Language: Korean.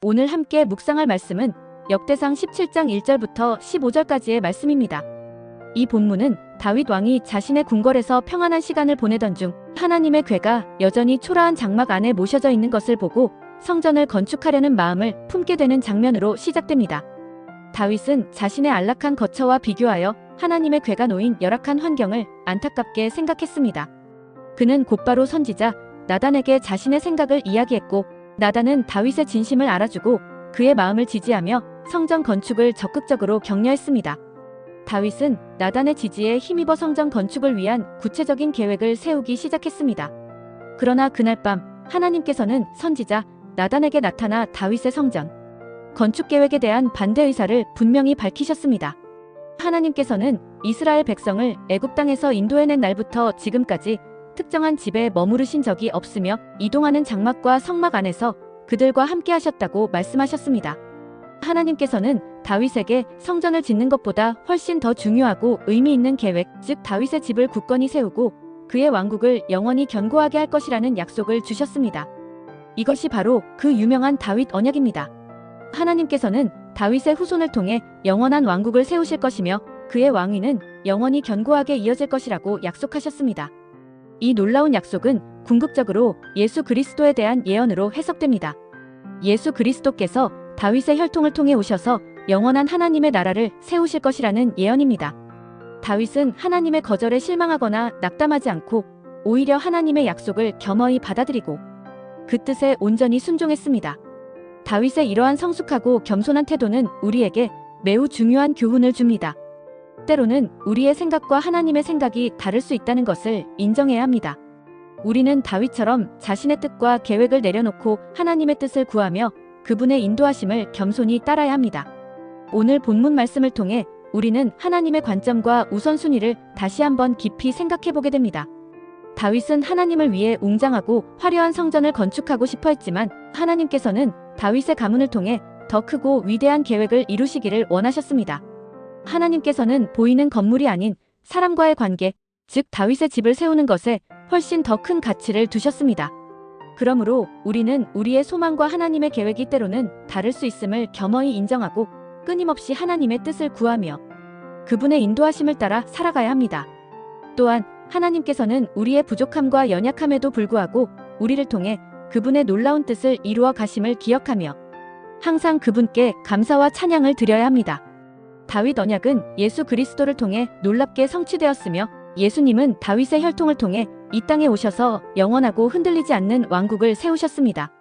오늘 함께 묵상할 말씀은 역대상 17장 1절부터 15절까지의 말씀입니다. 이 본문은 다윗 왕이 자신의 궁궐에서 평안한 시간을 보내던 중 하나님의 궤가 여전히 초라한 장막 안에 모셔져 있는 것을 보고 성전을 건축하려는 마음을 품게 되는 장면으로 시작됩니다. 다윗은 자신의 안락한 거처와 비교하여 하나님의 궤가 놓인 열악한 환경을 안타깝게 생각했습니다. 그는 곧바로 선지자 나단에게 자신의 생각을 이야기했고, 나단은 다윗의 진심을 알아주고 그의 마음을 지지하며 성전 건축을 적극적으로 격려했습니다. 다윗은 나단의 지지에 힘입어 성전 건축을 위한 구체적인 계획을 세우기 시작했습니다. 그러나 그날 밤 하나님께서는 선지자 나단에게 나타나 다윗의 성전 건축 계획에 대한 반대 의사를 분명히 밝히셨습니다. 하나님께서는 이스라엘 백성을 애굽 땅에서 인도해낸 날부터 지금까지 특정한 집에 머무르신 적이 없으며 이동하는 장막과 성막 안에서 그들과 함께 하셨다고 말씀하셨습니다. 하나님께서는 다윗에게 성전을 짓는 것보다 훨씬 더 중요하고 의미 있는 계획, 즉 다윗의 집을 굳건히 세우고 그의 왕국을 영원히 견고하게 할 것이라는 약속을 주셨습니다. 이것이 바로 그 유명한 다윗 언약입니다. 하나님께서는 다윗의 후손을 통해 영원한 왕국을 세우실 것이며 그의 왕위는 영원히 견고하게 이어질 것이라고 약속하셨습니다. 이 놀라운 약속은 궁극적으로 예수 그리스도에 대한 예언으로 해석됩니다. 예수 그리스도께서 다윗의 혈통을 통해 오셔서 영원한 하나님의 나라를 세우실 것이라는 예언입니다. 다윗은 하나님의 거절에 실망하거나 낙담하지 않고 오히려 하나님의 약속을 겸허히 받아들이고 그 뜻에 온전히 순종했습니다. 다윗의 이러한 성숙하고 겸손한 태도는 우리에게 매우 중요한 교훈을 줍니다. 때로는 우리의 생각과 하나님의 생각이 다를 수 있다는 것을 인정해야 합니다. 우리는 다윗처럼 자신의 뜻과 계획을 내려놓고 하나님의 뜻을 구하며 그분의 인도하심을 겸손히 따라야 합니다. 오늘 본문 말씀을 통해 우리는 하나님의 관점과 우선순위를 다시 한번 깊이 생각해보게 됩니다. 다윗은 하나님을 위해 웅장하고 화려한 성전을 건축하고 싶어 했지만 하나님께서는 다윗의 가문을 통해 더 크고 위대한 계획을 이루시기를 원하셨습니다. 하나님께서는 보이는 건물이 아닌 사람과의 관계, 즉 다윗의 집을 세우는 것에 훨씬 더 큰 가치를 두셨습니다. 그러므로 우리는 우리의 소망과 하나님의 계획이 때로는 다를 수 있음을 겸허히 인정하고 끊임없이 하나님의 뜻을 구하며 그분의 인도하심을 따라 살아가야 합니다. 또한 하나님께서는 우리의 부족함과 연약함에도 불구하고 우리를 통해 그분의 놀라운 뜻을 이루어 가심을 기억하며 항상 그분께 감사와 찬양을 드려야 합니다. 다윗 언약은 예수 그리스도를 통해 놀랍게 성취되었으며 예수님은 다윗의 혈통을 통해 이 땅에 오셔서 영원하고 흔들리지 않는 왕국을 세우셨습니다.